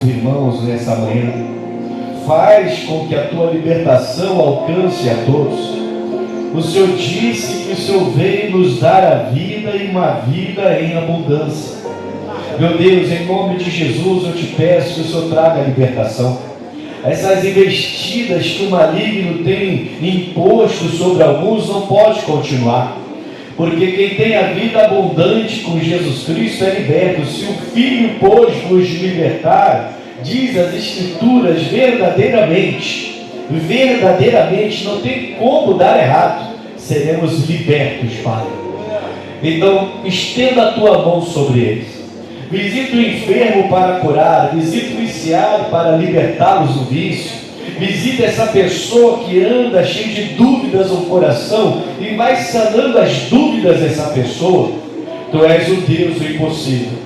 Irmãos, nessa manhã, faz com que a tua libertação alcance a todos. O Senhor disse que o Senhor veio nos dar a vida e uma vida em abundância. Meu Deus, em nome de Jesus, eu te peço que o Senhor traga a libertação. Essas investidas que o maligno tem imposto sobre alguns não pode continuar, porque quem tem a vida abundante com Jesus Cristo é liberto. Se o Filho pôde nos libertar, diz as Escrituras, verdadeiramente, não tem como dar errado, seremos libertos, Pai. Então, estenda a tua mão sobre eles. Visita o enfermo para curar, visita o viciado para libertá-los do vício. Visita essa pessoa que anda cheia de dúvidas no coração e vai sanando as dúvidas dessa pessoa. Tu és o Deus do impossível.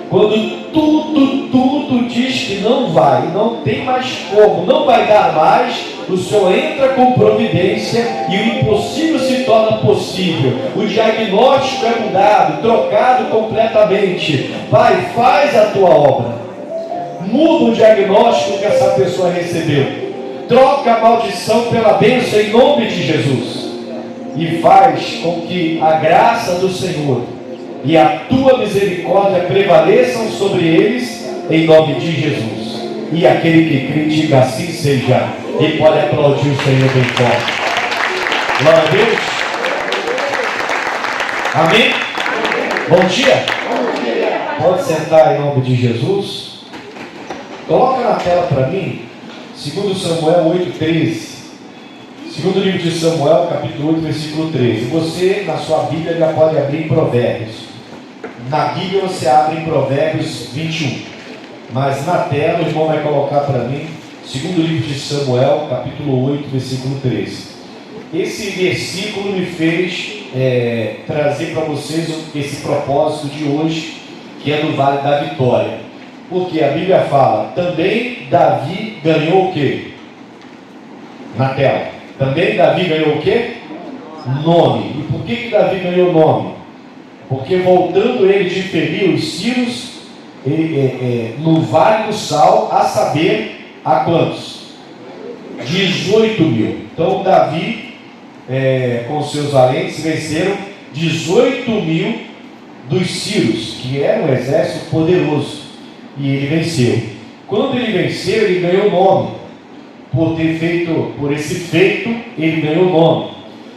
Quando tudo diz que não vai, não tem mais como, não vai dar mais, o Senhor entra com providência e o impossível se torna possível. O diagnóstico é mudado, trocado completamente. Pai, faz a tua obra. Muda o diagnóstico que essa pessoa recebeu. Troca a maldição pela bênção em nome de Jesus. E faz com que a graça do Senhor e a tua misericórdia prevaleçam sobre eles em nome de Jesus. E aquele que crê, diga assim seja. E pode aplaudir o Senhor bem forte. Glória a Deus. Amém? Bom dia. Pode sentar em nome de Jesus. Coloca na tela para mim 2 Samuel 8,13. Segundo livro de Samuel, capítulo 8, versículo 13. Você, na sua Bíblia, já pode abrir em Provérbios. Na Bíblia você abre em Provérbios 21. Mas na tela o irmão vai colocar para mim, segundo livro de Samuel, capítulo 8, versículo 13. Esse versículo me fez trazer para vocês esse propósito de hoje, que é do Vale da Vitória. Porque a Bíblia fala, também Davi ganhou o quê? Na tela. Também Davi ganhou o quê? Nome. E por que Davi ganhou nome? Porque voltando ele de ferir os sírios no Vale do Sal, a saber, a quantos? 18 mil. Então Davi, com seus valentes, venceram 18 mil dos sírios, que era um exército poderoso. E ele venceu. Quando ele venceu, ele ganhou nome. Por esse feito, ele ganhou nome.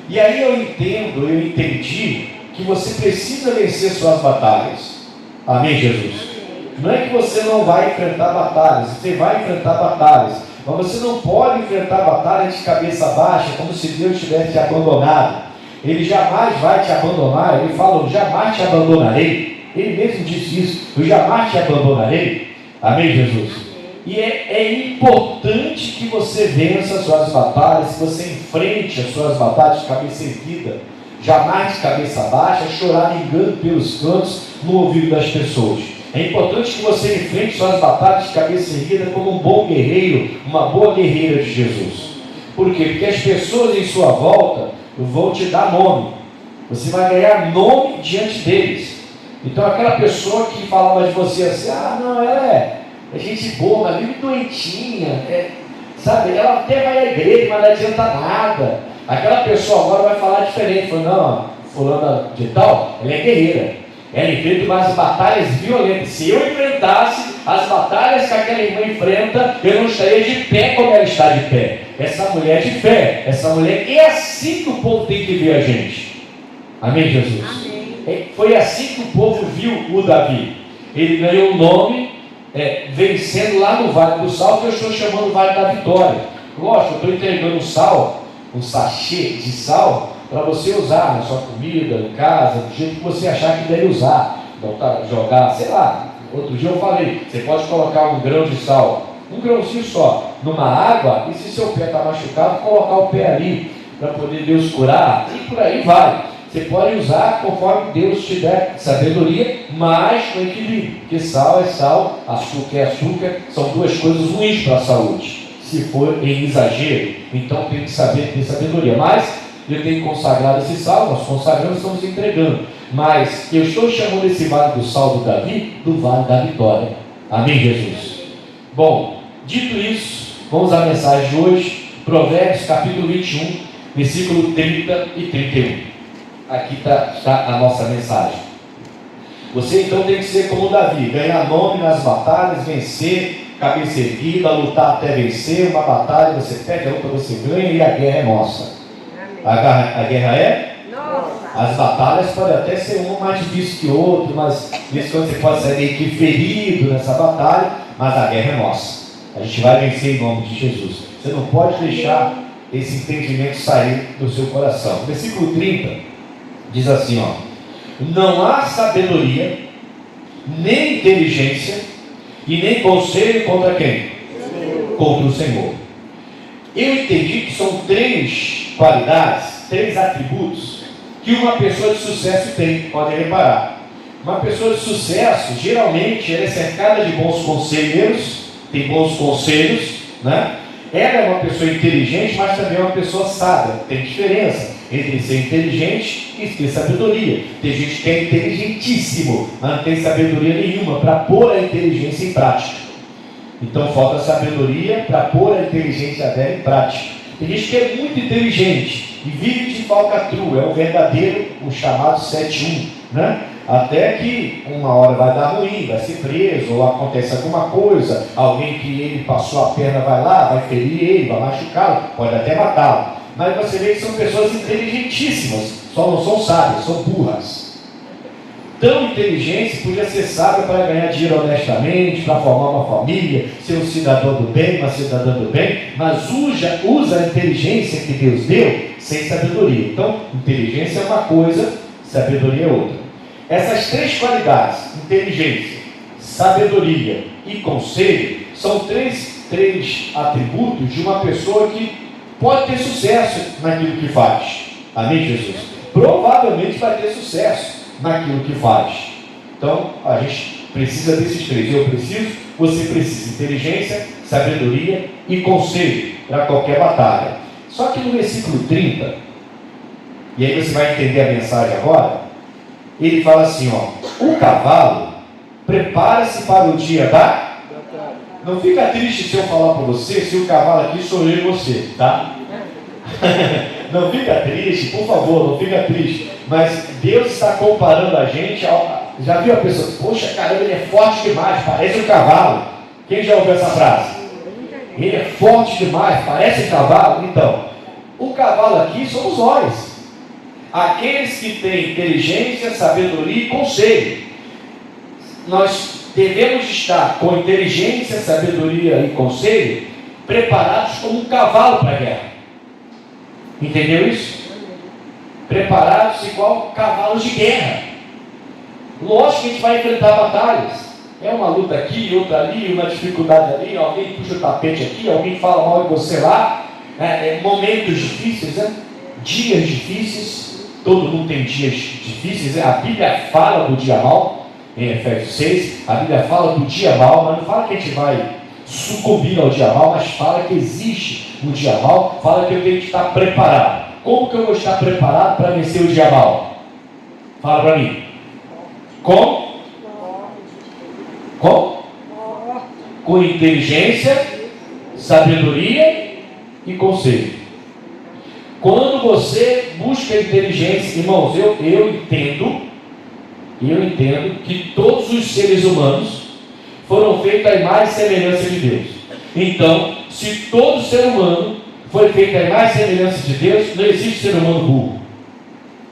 E aí eu entendi que você precisa vencer suas batalhas. Amém, Jesus? Não é que você não vai enfrentar batalhas, você vai enfrentar batalhas, mas você não pode enfrentar batalhas de cabeça baixa, como se Deus tivesse te abandonado. Ele jamais vai te abandonar. Ele fala, eu jamais te abandonarei. Ele mesmo disse isso, eu jamais te abandonarei. Amém, Jesus? E é importante que você vença as suas batalhas, que você enfrente as suas batalhas de cabeça erguida, jamais de cabeça baixa, chorar engano pelos cantos no ouvido das pessoas. É importante que você enfrente suas batalhas de cabeça erguida como um bom guerreiro, uma boa guerreira de Jesus. Por quê? Porque as pessoas em sua volta vão te dar nome. Você vai ganhar nome diante deles. Então aquela pessoa que falava de você assim, não, ela é gente boa, mas vive doentinha, sabe, ela até vai à igreja, mas não adianta nada. Aquela pessoa agora vai falar diferente, falando, não, fulana de tal, ela é guerreira, ela enfrenta umas batalhas violentas. Se eu enfrentasse as batalhas que aquela irmã enfrenta, eu não estaria de pé como ela está de pé. Essa mulher é de fé, essa mulher, é assim que o povo tem que ver a gente. Amém, Jesus? Amém. Foi assim que o povo viu o Davi. Ele ganhou o nome vencendo lá no Vale do Sal, que eu estou chamando Vale da Vitória. Lógico, eu estou entregando um sachê de sal para você usar na sua comida, em casa, do jeito que você achar que deve usar. Jogar, sei lá, outro dia eu falei, você pode colocar um grão de sal, um grãozinho só, numa água, e se seu pé está machucado, colocar o pé ali, para poder Deus curar, e por aí vai. Você pode usar conforme Deus te der sabedoria, mas com equilíbrio, porque sal é sal, açúcar é açúcar, são duas coisas ruins para a saúde. Se for em exagero, então tem que saber ter sabedoria. Mas eu tenho consagrado esse sal, nós consagramos, estamos entregando. Mas eu estou chamando esse Vale do Sal do Davi do Vale da Vitória. Amém, Jesus? Bom, dito isso, vamos à mensagem de hoje, Provérbios capítulo 21, versículo 30 e 31. Aqui está a nossa mensagem. Você então tem que ser como Davi, ganhar nome nas batalhas, vencer, cabeça erguida, lutar até vencer. Uma batalha você perde, a outra você ganha, e a guerra é nossa. A guerra é nossa. As batalhas podem até ser uma mais difícil que outra, mas isso você pode sair meio que ferido nessa batalha, mas a guerra é nossa. A gente vai vencer em nome de Jesus. Você não pode deixar esse entendimento sair do seu coração. Versículo 30 diz assim, ó: não há sabedoria, nem inteligência, e nem conselho contra quem? Contra o Senhor. Eu entendi que são 3 qualidades, 3 atributos que uma pessoa de sucesso tem. Pode reparar, uma pessoa de sucesso, geralmente, ela é cercada de bons conselheiros, tem bons conselhos, né? Ela é uma pessoa inteligente, mas também é uma pessoa sábia. Tem diferença entre ser inteligente e ter sabedoria. Tem gente que é inteligentíssimo, mas não tem sabedoria nenhuma para pôr a inteligência em prática. Então falta sabedoria para pôr a inteligência dela em prática. Tem gente que é muito inteligente e vive de falcatrua, é o verdadeiro, o chamado 7-1, né? Até que uma hora vai dar ruim, vai ser preso, ou acontece alguma coisa, alguém que ele passou a perna vai lá, vai ferir ele, vai machucá-lo, pode até matá-lo. Mas você vê que são pessoas inteligentíssimas, só não são sábias, são burras. Tão inteligentes, podia ser sábio para ganhar dinheiro honestamente, para formar uma família, ser um cidadão do bem, uma cidadã do bem, mas usa a inteligência que Deus deu sem sabedoria. Então, inteligência é uma coisa, sabedoria é outra. Essas 3 qualidades, inteligência, sabedoria e conselho, são três atributos de uma pessoa que pode ter sucesso naquilo que faz. Amém, Jesus? Provavelmente vai ter sucesso naquilo que faz. Então, a gente precisa desses 3. Eu preciso, você precisa. Inteligência, sabedoria e conselho para qualquer batalha. Só que no versículo 30, e aí você vai entender a mensagem agora, ele fala assim, ó: o cavalo prepara-se para o dia da... Não fica triste se eu falar para você, se o cavalo aqui sou eu e você, tá? Não fica triste, por favor, não fica triste. Mas Deus está comparando a gente ao... Já viu a pessoa? Poxa, caramba, ele é forte demais, parece um cavalo. Quem já ouviu essa frase? Ele é forte demais, parece um cavalo. Então, o cavalo aqui somos nós. Aqueles que têm inteligência, sabedoria e conselho. Nós devemos estar com inteligência, sabedoria e conselho preparados como um cavalo para a guerra. Entendeu isso? Preparados igual cavalos de guerra. Lógico que a gente vai enfrentar batalhas. É uma luta aqui, outra ali, uma dificuldade ali, alguém puxa o tapete aqui, alguém fala mal de você lá. Momentos difíceis, né? Dias difíceis. Todo mundo tem dias difíceis. A Bíblia fala do dia mau, em Efésios 6. A Bíblia fala do dia mau, mas não fala que a gente vai sucumbir ao dia mau, mas fala que existe um dia mau. Fala que eu tenho que estar preparado. Como que eu vou estar preparado para vencer o dia mau? Fala para mim. Como? Com inteligência, sabedoria e conselho. Quando você busca inteligência, irmãos, eu entendo que todos os seres humanos foram feitos à imagem e semelhança de Deus. Então, se todo ser humano foi feito à imagem e semelhança de Deus, não existe ser humano burro.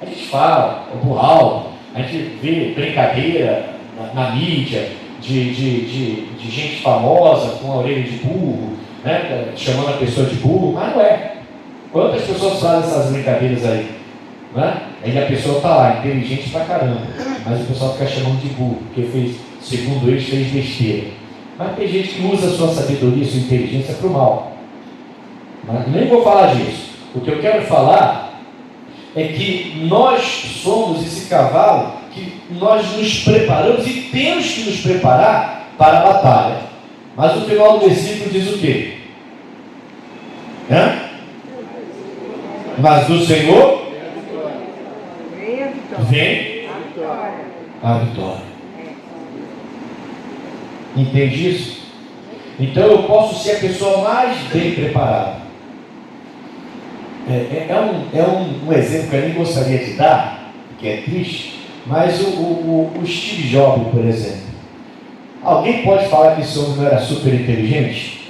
A gente fala, é burral, a gente vê brincadeira na mídia de gente famosa com a orelha de burro, né, chamando a pessoa de burro, mas não é. Quantas pessoas fazem essas brincadeiras aí? Né? Aí a pessoa está lá, inteligente pra caramba, mas o pessoal fica chamando de burro, porque segundo eles, fez besteira. Mas tem gente que usa a sua sabedoria, a sua inteligência para o mal. Mas nem vou falar disso. O que eu quero falar é que nós somos esse cavalo que nós nos preparamos e temos que nos preparar para a batalha. Mas o final do versículo diz o quê? Mas do Senhor vem a vitória. Entende isso? Então eu posso ser a pessoa mais bem preparada. Um exemplo que eu nem gostaria de dar, que é triste, mas o Steve Jobs, por exemplo. Alguém pode falar que esse homem não era super inteligente?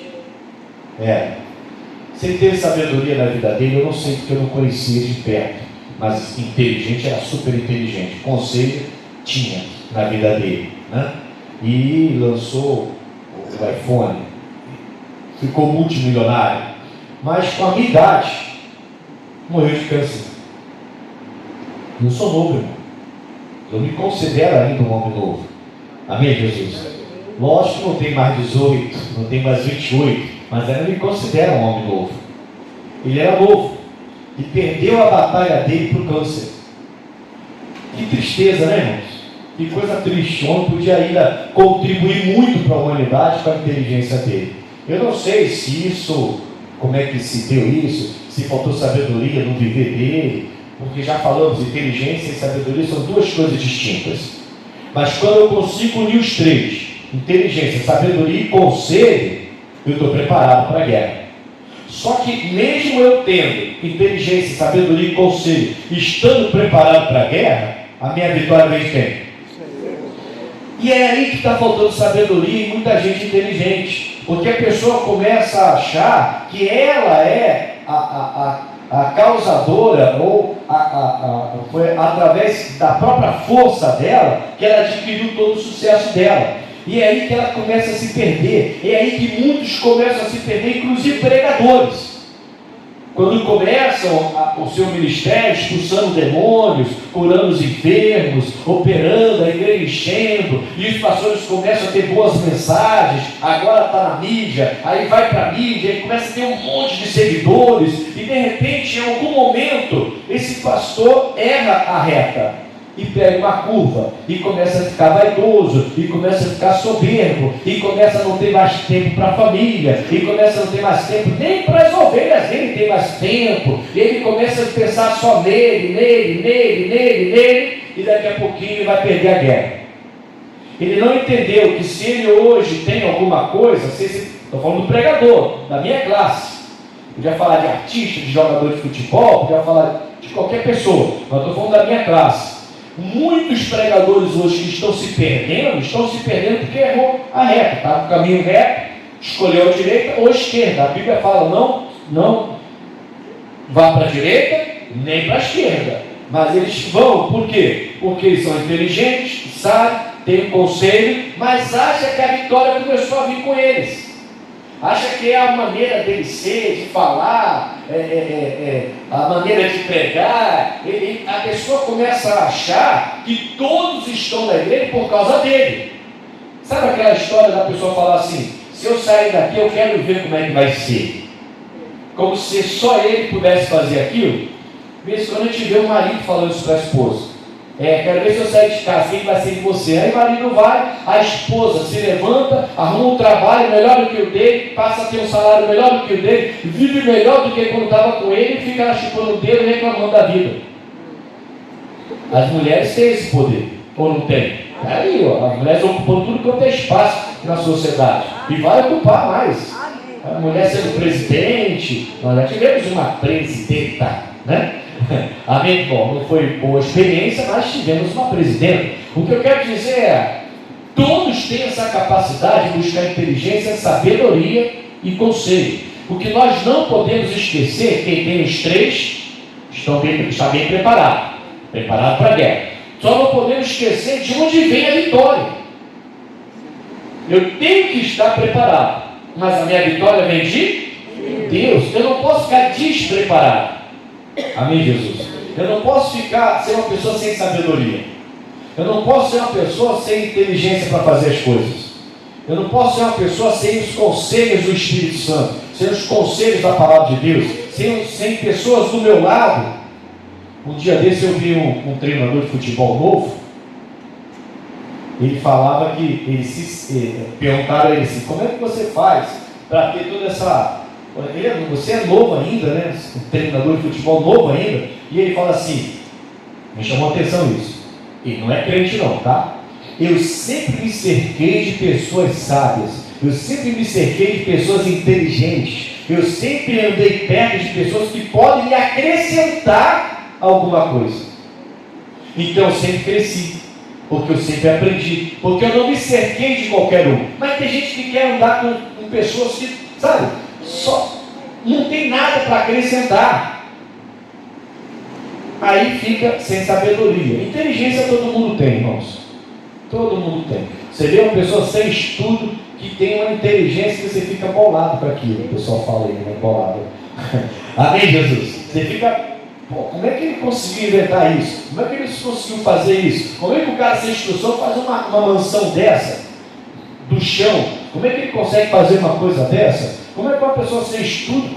Se ele teve sabedoria na vida dele, eu não sei porque eu não conhecia de perto, mas inteligente, era super inteligente. Conselho tinha na vida dele, né? E lançou o iPhone, ficou multimilionário, mas com a minha idade morreu de câncer. Eu sou novo, irmão. Eu me considero ainda um homem novo. Amém, Jesus? Lógico que não tem mais 18, não tem mais 28, mas ainda me considero um homem novo. Ele era novo e perdeu a batalha dele para o câncer. Que tristeza, né, irmãos? Que coisa triste. O homem podia ainda contribuir muito para a humanidade com a inteligência dele. Eu não sei se isso, como é que se deu isso, se faltou sabedoria no viver dele, porque já falamos, inteligência e sabedoria são duas coisas distintas. Mas quando eu consigo unir os três, inteligência, sabedoria e conselho, eu estou preparado para a guerra. Só que mesmo eu tendo inteligência, sabedoria e conselho, estando preparado para a guerra, a minha vitória vem de quem? E é aí que está faltando sabedoria e muita gente inteligente, porque a pessoa começa a achar que ela é a causadora, ou foi através da própria força dela que ela adquiriu todo o sucesso dela. E é aí que ela começa a se perder, é aí que muitos começam a se perder, inclusive pregadores. Quando começam o seu ministério expulsando demônios, curando os enfermos, operando, a igreja enchendo, e os pastores começam a ter boas mensagens, agora está na mídia, aí vai para a mídia, aí começa a ter um monte de seguidores, e de repente, em algum momento, esse pastor erra a reta, e pega uma curva, e começa a ficar vaidoso, e começa a ficar soberbo, e começa a não ter mais tempo para a família, e começa a não ter mais tempo nem para as ovelhas, ele tem mais tempo, e ele começa a pensar só nele, e daqui a pouquinho ele vai perder a guerra. Ele não entendeu que se ele hoje tem alguma coisa, estou falando do pregador, da minha classe, podia falar de artista, de jogador de futebol, podia falar de qualquer pessoa, mas estou falando da minha classe. Muitos pregadores hoje que estão se perdendo porque errou a reta, está no caminho reto, escolheu a direita ou a esquerda. A Bíblia fala, não vá para a direita nem para a esquerda, mas eles vão, por quê? Porque eles são inteligentes, sabem, têm um conselho, mas acham que a vitória começou a vir com eles. Acha que é a maneira dele ser, de falar, a maneira de pregar. A pessoa começa a achar que todos estão na igreja por causa dele. Sabe aquela história da pessoa falar assim, se eu sair daqui eu quero ver como é que vai ser. Como se só ele pudesse fazer aquilo. Vez quando a gente vê o marido falando isso para a esposa. Quero ver se eu sair de casa, quem vai ser de você? Aí o marido vai, a esposa se levanta, arruma um trabalho melhor do que o dele, passa a ter um salário melhor do que o dele, vive melhor do que quando estava com ele e fica lá chupando o dedo e reclamando da vida. As mulheres têm esse poder, ou não tem? Aí, as mulheres ocupam tudo quanto é espaço na sociedade, e vai ocupar mais. A mulher sendo presidente, nós já tivemos uma presidenta, né? Amém? Bom, não foi boa experiência, mas tivemos uma presidenta. O que eu quero dizer é, todos têm essa capacidade de buscar inteligência, sabedoria e conselho. O que nós não podemos esquecer, quem tem os três, está bem preparado para a guerra. Só não podemos esquecer de onde vem a vitória. Eu tenho que estar preparado, mas a minha vitória vem de Deus. Eu não posso ficar despreparado. Amém, Jesus? Eu não posso ser uma pessoa sem sabedoria. Eu não posso ser uma pessoa sem inteligência para fazer as coisas. Eu não posso ser uma pessoa sem os conselhos do Espírito Santo, sem os conselhos da palavra de Deus, sem pessoas do meu lado. Um dia desse eu vi um treinador de futebol novo. Ele falava que perguntaram a ele assim, como é que você faz para ter toda essa... Você é novo ainda, né? Um treinador de futebol novo ainda. E ele fala assim, me chamou a atenção isso. Ele não é crente não, tá? Eu sempre me cerquei de pessoas sábias. eu sempre me cerquei de pessoas inteligentes, eu sempre andei perto de pessoas que podem me acrescentar alguma coisa. Então eu sempre cresci, porque eu sempre aprendi, porque eu não me cerquei de qualquer um. Mas tem gente que quer andar com pessoas que, sabe, só não tem nada para acrescentar. Aí fica sem sabedoria. Inteligência todo mundo tem, irmãos. Todo mundo tem. Você vê uma pessoa sem estudo que tem uma inteligência que você fica bolado para aquilo. O pessoal fala aí, né? Bolado. Amém, Jesus? Você fica, pô, como é que ele conseguiu inventar isso? Como é que ele conseguiu fazer isso? Como é que o cara sem instrução faz uma mansão dessa? Do chão? Como é que ele consegue fazer uma coisa dessa? Como é que uma pessoa sem estudo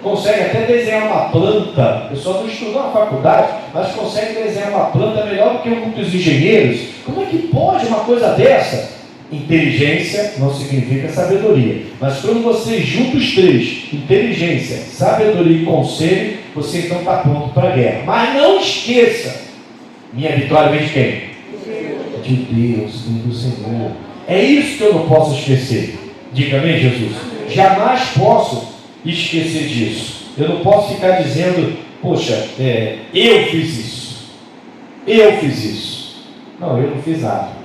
consegue até desenhar uma planta? A pessoa não estudou na faculdade, mas consegue desenhar uma planta melhor do que muitos engenheiros. Como é que pode uma coisa dessa? Inteligência não significa sabedoria, mas quando você junta os três, inteligência, sabedoria e conselho, você então está pronto para a guerra. Mas não esqueça, minha vitória vem de quem? De Deus, vem do Senhor. É isso que eu não posso esquecer. Diga amém, Jesus. Jamais posso esquecer disso. Eu não posso ficar dizendo, poxa, eu fiz isso, eu fiz isso. Não, eu não fiz nada.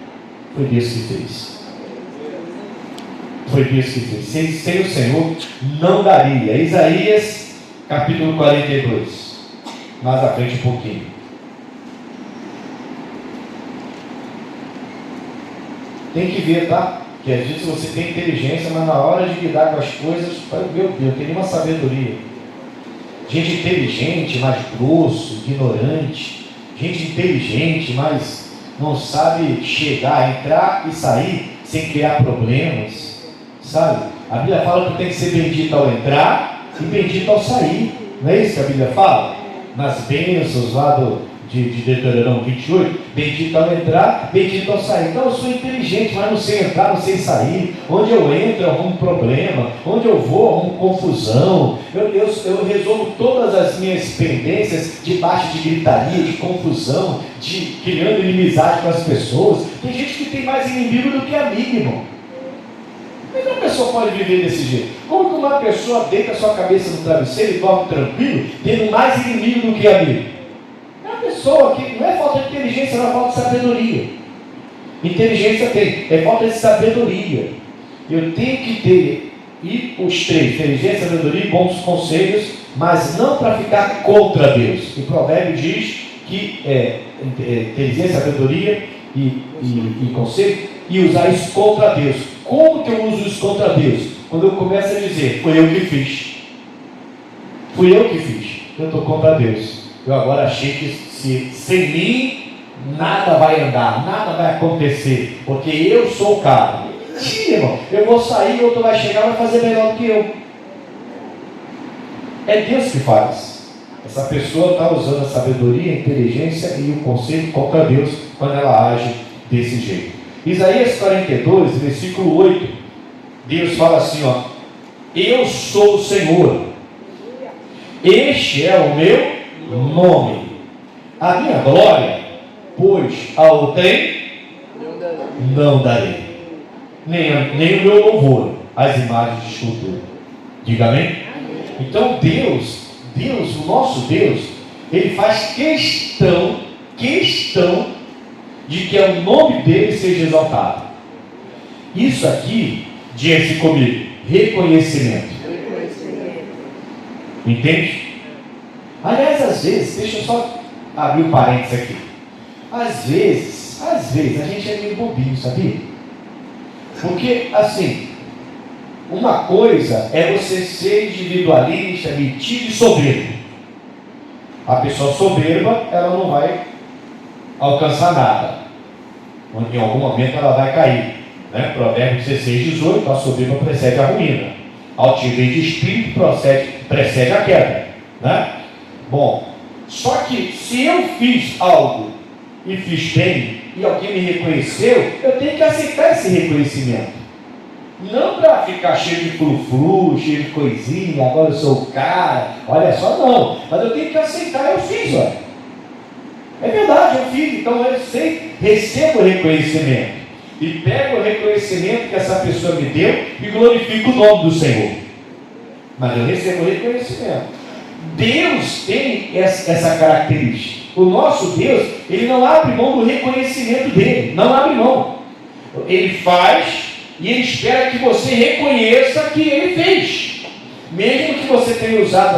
Foi Deus que fez. Foi Deus que fez. Sem o Senhor não daria. Isaías capítulo 42. Mais à frente um pouquinho. Tem que ver, tá? Que às vezes você tem inteligência, mas na hora de lidar com as coisas, meu Deus, tem uma sabedoria. Gente inteligente, mas grosso, ignorante. Gente inteligente, mas não sabe chegar, entrar e sair sem criar problemas. Sabe? A Bíblia fala que tem que ser bendito ao entrar e bendito ao sair. Não é isso que a Bíblia fala? Nas bênçãos lá de Deuteronômio 28, bendito ao entrar, bendito ao sair. Então eu sou inteligente, mas não sei entrar, não sei sair. Onde eu entro, eu arrumo problema. Onde eu vou, eu arrumo confusão. Eu resolvo todas as minhas pendências debaixo de gritaria, de confusão, de criando inimizade com as pessoas. Tem gente que tem mais inimigo do que amigo, irmão. Como é que uma pessoa pode viver desse jeito? Como que uma pessoa deita a sua cabeça no travesseiro e dorme tranquilo, tendo mais inimigo do que amigo? É uma pessoa que não é falta de inteligência, não é falta de sabedoria. Inteligência tem, é falta de sabedoria. Eu tenho que ter, e os três, inteligência, sabedoria e bons conselhos, mas não para ficar contra Deus. O provérbio diz que inteligência, sabedoria e conselho, e usar isso contra Deus. Como que eu uso isso contra Deus? Quando eu começo a dizer, foi eu que fiz. Fui eu que fiz. Eu estou contra Deus. Eu agora achei que sem mim nada vai andar, nada vai acontecer, porque eu sou o cara. Sim, irmão, eu vou sair, outro vai chegar e vai fazer melhor do que eu. É Deus que faz. Essa pessoa está usando a sabedoria, a inteligência e o conselho contra Deus quando ela age desse jeito. Isaías 42, versículo 8, Deus fala assim, ó: eu sou o Senhor, este é o meu nome, a minha glória, pois a outrem não darei, nem o meu louvor às imagens de escultura. Diga amém? Então Deus, o nosso Deus, Ele faz questão de que o nome dele seja exaltado. Isso aqui, diga-se comigo, reconhecimento. Entende? Aliás, às vezes, deixa eu só abrir um parênteses aqui. Às vezes, a gente é meio bobinho, sabia? Porque, assim, uma coisa é você ser individualista, metido e soberbo. A pessoa soberba, ela não vai alcançar nada. Em algum momento ela vai cair. Né? Provérbios 16, 18, a soberba precede a ruína. A altivez de espírito precede a queda. Né? Bom, só que se eu fiz algo e fiz bem, e alguém me reconheceu, eu tenho que aceitar esse reconhecimento. Não para ficar cheio de frufru, cheio de coisinha, agora eu sou o cara, olha só, não. Mas eu tenho que aceitar, eu fiz, olha. É verdade, eu fiz, então eu recebo o reconhecimento. e pego o reconhecimento que essa pessoa me deu e glorifico o nome do Senhor. Mas eu recebo reconhecimento. Deus tem essa característica. O nosso Deus, Ele não abre mão do reconhecimento dEle. Não abre mão. Ele faz e Ele espera que você reconheça que Ele fez. Mesmo que você tenha usado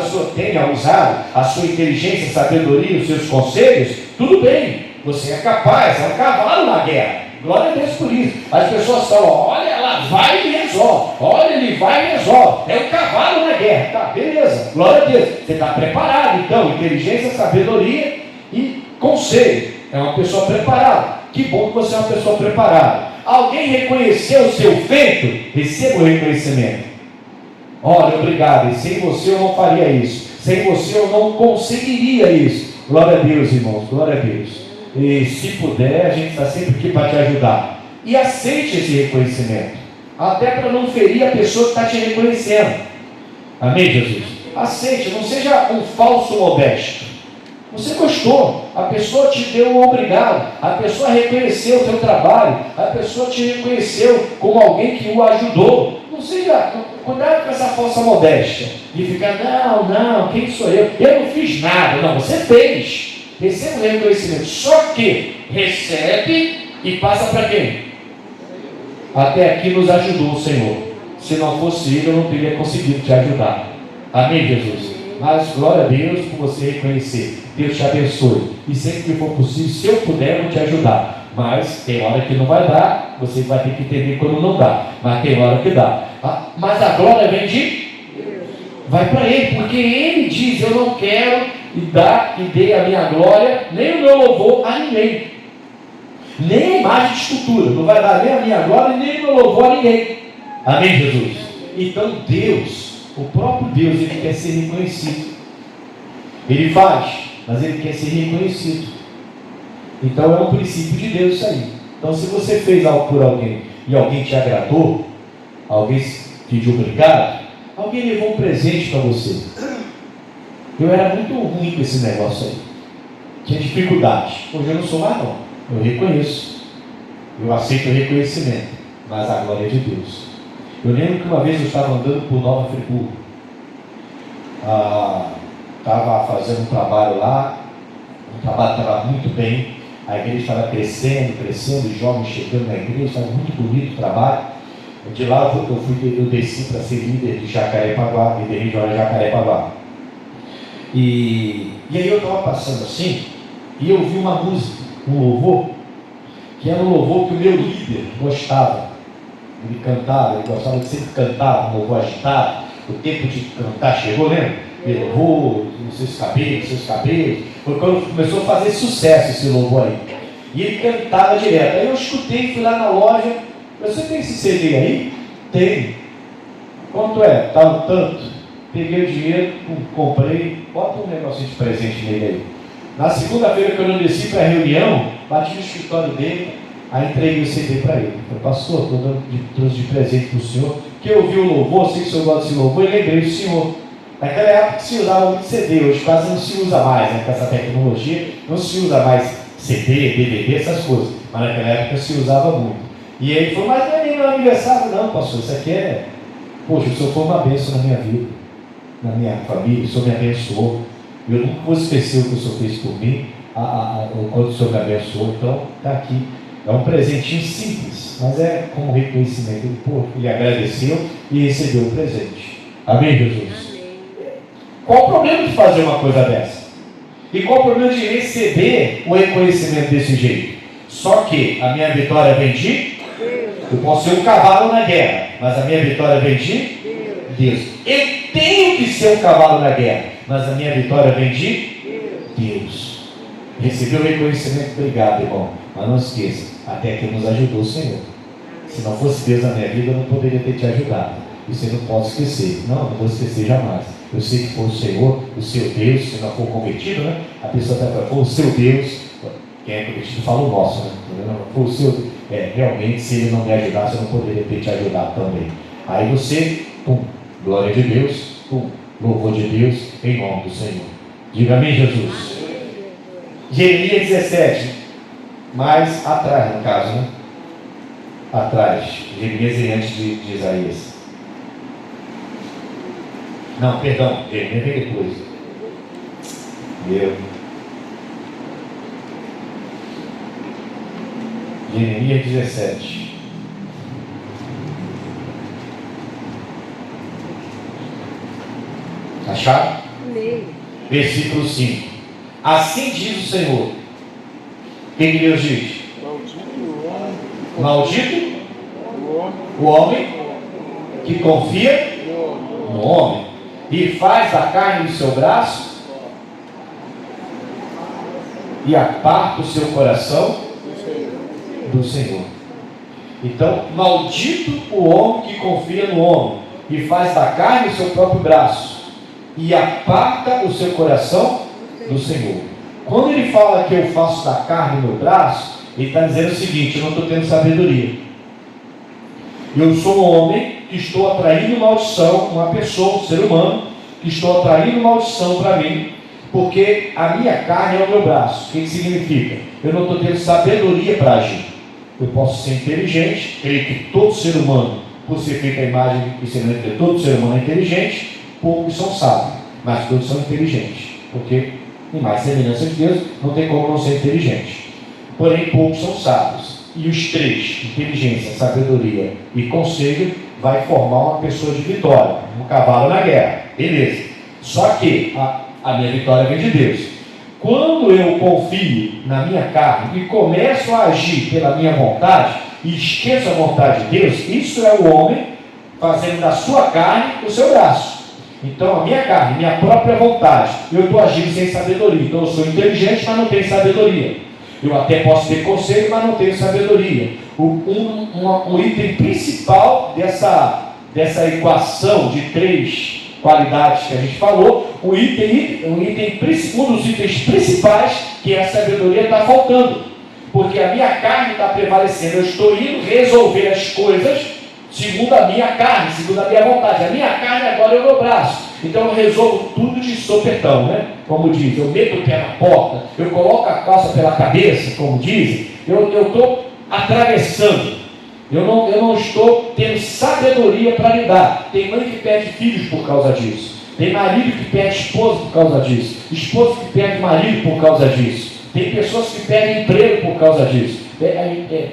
a sua inteligência, sabedoria, os seus conselhos, tudo bem. Você é capaz, é um cavalo na guerra. Glória a Deus por isso. As pessoas falam, olha, ela vai e resolve. Olha, ele vai e resolve. É um cavalo na guerra. Tá, beleza. Glória a Deus. Você está preparado, então. Inteligência, sabedoria e conselho. É uma pessoa preparada. Que bom que você é uma pessoa preparada. Alguém reconheceu o seu feito? Receba o reconhecimento. Olha, obrigado. E sem você eu não faria isso. Sem você eu não conseguiria isso. Glória a Deus, irmãos. Glória a Deus. E se puder, a gente está sempre aqui para te ajudar. E aceite esse reconhecimento. Até para não ferir a pessoa que está te reconhecendo. Amém, Jesus? Aceite, não seja um falso modesto. Você gostou, a pessoa te deu um obrigado, a pessoa reconheceu o teu trabalho, a pessoa te reconheceu como alguém que o ajudou. Não seja, cuidado com essa falsa modéstia. De ficar, não, quem sou eu? Eu não fiz nada. Não, você fez. Receba o reconhecimento, só que recebe e passa para quem? Até aqui nos ajudou o Senhor. Se não fosse Ele, eu não teria conseguido te ajudar. Amém, Jesus? Mas glória a Deus por você reconhecer. Deus te abençoe. E sempre que for possível, se eu puder, eu vou te ajudar. Mas tem hora que não vai dar, você vai ter que entender quando não dá. Mas tem hora que dá. Mas a glória vem de vai para Ele, porque Ele diz, eu não quero dar e dei a minha glória, nem o meu louvor a ninguém, nem a imagem de escultura, não vai dar nem a minha glória, nem o meu louvor a ninguém. Amém, Jesus? Então Deus, o próprio Deus, Ele quer ser reconhecido. Ele faz, mas Ele quer ser reconhecido. Então é um princípio de Deus isso aí. Então se você fez algo por alguém e alguém te agradou, alguém te obrigado, alguém levou um presente para você. Eu era muito ruim com esse negócio aí. Tinha dificuldade. Hoje eu não sou mais não. Eu reconheço. Eu aceito o reconhecimento. Mas a glória é de Deus. Eu lembro que uma vez eu estava andando por Nova Friburgo. Estava fazendo um trabalho lá. O trabalho estava muito bem. A igreja estava crescendo, os jovens chegando na igreja. Estava muito bonito o trabalho. De lá eu desci para ser líder de Jacarepaguá, líder regional de Jacarepaguá. E aí eu estava passando assim, e eu vi uma música, um louvor, que era um louvor que o meu líder gostava. Ele cantava, ele gostava de sempre cantar, um louvor agitado. O tempo de cantar chegou, lembra? Ele louvor, seus cabelos. Foi quando começou a fazer sucesso esse louvor aí. E ele cantava direto. Aí eu escutei, fui lá na loja. Você tem esse CD aí? Tem. Quanto é? Tá um tanto. Peguei o dinheiro, comprei, bota um negocinho de presente nele aí. Na segunda-feira que eu não desci para a reunião, bati no escritório dele, aí entreguei o CD para ele. Eu pastor, trouxe de presente para o senhor, que eu ouvi o louvor, sei que o senhor gosta desse louvor, e lembrei do senhor. Naquela época se usava muito CD, hoje quase não se usa mais, né? Com essa tecnologia, não se usa mais CD, DVD, essas coisas. Mas naquela época se usava muito. E aí ele falou, mas não é nem meu aniversário não, pastor, isso aqui é... Poxa, o senhor foi uma bênção na minha vida, na minha família, o senhor me abençoou. Eu nunca vou esquecer o que o senhor fez por mim, o quanto o senhor me abençoou. Então, está aqui. É um presentinho simples, mas é como reconhecimento. Ele agradeceu e recebeu o presente. Amém, Jesus? Amém. Qual o problema de fazer uma coisa dessa? E qual o problema de receber o reconhecimento desse jeito? Só que a minha vitória vem de... Eu posso ser um cavalo na guerra, mas a minha vitória vem de Deus. Eu tenho que ser um cavalo na guerra, mas a minha vitória vem de Deus. Recebeu o reconhecimento, obrigado, irmão. Mas não esqueça, até que nos ajudou o Senhor. Se não fosse Deus na minha vida, eu não poderia ter te ajudado. E você não pode esquecer. Não vou esquecer jamais. Eu sei que foi o Senhor, o seu Deus, se não for convertido, né? A pessoa está falando, foi o seu Deus. Quem é convertido fala o nosso, né? Foi o seu. Realmente, se ele não me ajudasse, eu não poderia ter te ajudado também. Aí você, glória de Deus, louvor de Deus, em nome do Senhor. Diga amém, Jesus. Jeremias 17, mais atrás, no caso, né? atrás. Jeremias e antes de Isaías. Não, perdão, Jeremias vem depois. Jeremias 17. Acharam? Versículo 5. Assim diz o Senhor. O que Deus diz? Maldito o homem que confia no homem e faz a carne do seu braço e aparta o seu coração do Senhor. Então, maldito o homem que confia no homem e faz da carne o seu próprio braço e aparta o seu coração do Senhor. Quando ele fala que eu faço da carne o meu braço, ele está dizendo o seguinte: eu não estou tendo sabedoria. Eu sou um homem que estou atraindo maldição, uma pessoa, um ser humano, que estou atraindo maldição para mim, porque a minha carne é o meu braço. O que significa? Eu não estou tendo sabedoria para agir. Eu posso ser inteligente, creio que todo ser humano, por ser feito a imagem e semelhança de todo ser humano é inteligente, poucos são sábios, mas todos são inteligentes, porque imagem e semelhança de Deus não tem como não ser inteligente. Porém, poucos são sábios. E os três, inteligência, sabedoria e conselho, vai formar uma pessoa de vitória, um cavalo na guerra. Beleza. Só que a minha vitória vem de Deus. Quando eu confio na minha carne e começo a agir pela minha vontade e esqueço a vontade de Deus, isso é o homem fazendo da sua carne o seu braço. Então a minha carne, minha própria vontade, eu estou agindo sem sabedoria. Então eu sou inteligente, mas não tenho sabedoria. Eu até posso ter conselho, mas não tenho sabedoria. Um item principal dessa equação de três qualidades que a gente falou, um dos itens principais, que é a sabedoria, está faltando. Porque a minha carne está prevalecendo. Eu estou indo resolver as coisas segundo a minha carne, segundo a minha vontade. A minha carne agora é o meu braço. Então eu resolvo tudo de sopetão, né? Como diz, eu meto o pé na porta, eu coloco a calça pela cabeça, como dizem. Eu estou atravessando. Eu não estou tendo sabedoria para lidar. Tem mãe que perde filhos por causa disso. Tem marido que perde esposa por causa disso. Esposa que perde marido por causa disso. Tem pessoas que perdem emprego por causa disso.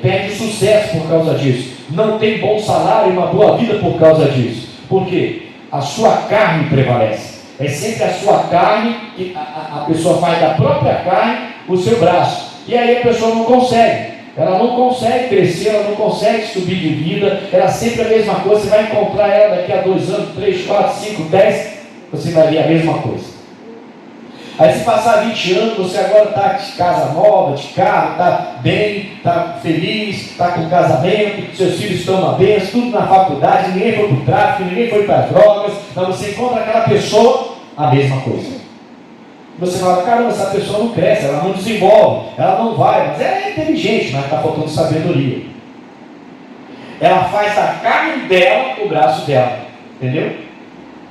Perde sucesso por causa disso. Não tem bom salário e uma boa vida por causa disso. Por quê? A sua carne prevalece. É sempre a sua carne, que a pessoa faz da própria carne o seu braço. E aí a pessoa não consegue. Ela não consegue crescer, ela não consegue subir de vida. Ela sempre a mesma coisa. Você vai encontrar ela daqui a 2 anos, 3, 4, 5, 10. Você vai ver a mesma coisa. Aí se passar 20 anos, você agora está de casa nova, de carro, está bem, está feliz, está com casamento, seus filhos estão na bênção, tudo na faculdade, ninguém foi para o tráfico, ninguém foi para as drogas, mas você encontra aquela pessoa, a mesma coisa. Você fala, caramba, essa pessoa não cresce, ela não desenvolve, ela não vai, mas ela é inteligente, mas está faltando sabedoria. Ela faz da carne dela o braço dela, entendeu?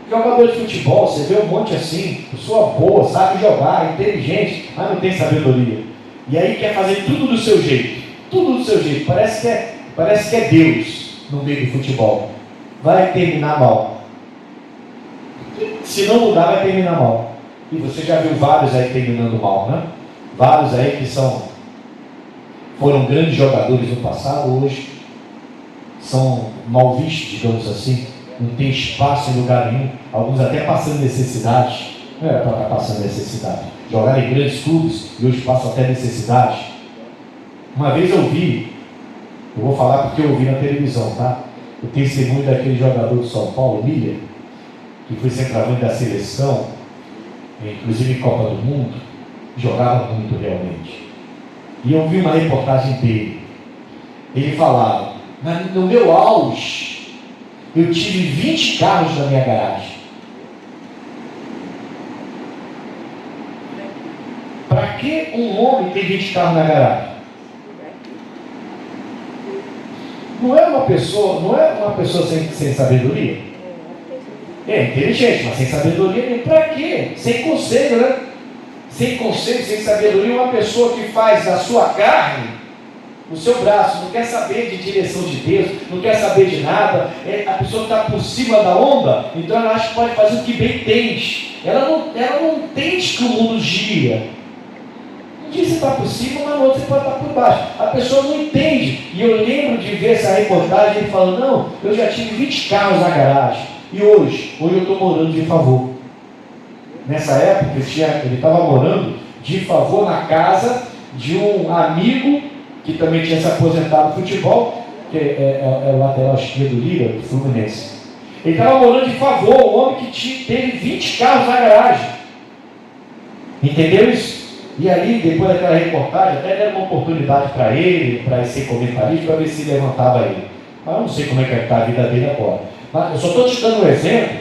Jogador de futebol, você vê um monte assim, pessoa boa, sabe jogar, inteligente, mas não tem sabedoria. E aí quer fazer tudo do seu jeito, tudo do seu jeito. Parece que é Deus no meio do futebol. Vai terminar mal. Se não mudar, vai terminar mal. E você já viu vários aí terminando mal, né? Vários aí que foram grandes jogadores no passado, hoje são mal vistos, digamos assim. Não tem espaço em lugar nenhum, alguns até passando necessidade. Não era para estar passando necessidade. Jogaram em grandes clubes e hoje passam até necessidade. Uma vez eu vou falar porque eu vi na televisão, tá? O testemunho daquele jogador de São Paulo, Miller, que foi centroavante da seleção, inclusive em Copa do Mundo, jogava muito realmente. E eu vi uma reportagem dele. Ele falava, mas no meu auge, eu tive 20 carros na minha garagem. Para que um homem tem 20 carros na garagem? Não é uma pessoa sem sabedoria? É inteligente, mas sem sabedoria, para quê? Sem conselho, né? Sem conselho, sem sabedoria, uma pessoa que faz da sua carne o seu braço, não quer saber de direção de Deus, não quer saber de nada, a pessoa está por cima da onda, então ela acha que pode fazer o que bem entende. Ela não entende que o mundo gira. Um dia você está por cima, mas no outro você pode estar por baixo. A pessoa não entende. E eu lembro de ver essa reportagem, ele falando, não, eu já tive 20 carros na garagem, e hoje eu estou morando de favor. Nessa época ele estava morando de favor na casa de um amigo que também tinha se aposentado no futebol, que é o lateral esquerdo do Liga, do Fluminense. Ele estava morando de favor, um homem que teve 20 carros na garagem. Entendeu isso? E ali, depois daquela reportagem, até deram uma oportunidade para ele ser comentarista, para ver se levantava ele. Mas eu não sei como é que está a vida dele agora. Mas eu só estou te dando um exemplo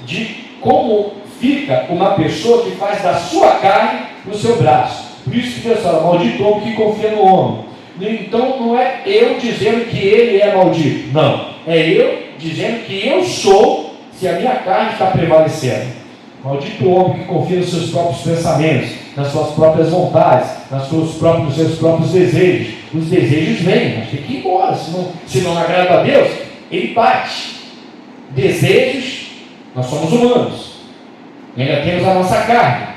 de como fica uma pessoa que faz da sua carne o seu braço. Por isso que Deus fala, maldito homem que confia no homem. Então não é eu dizendo que ele é maldito. Não. É eu dizendo que eu sou, se a minha carne está prevalecendo. Maldito homem que confia nos seus próprios pensamentos, nas suas próprias vontades, nos seus próprios desejos. Os desejos vêm, mas tem que ir embora. Se não agrada a Deus, ele bate. Desejos, nós somos humanos. Ainda temos a nossa carne.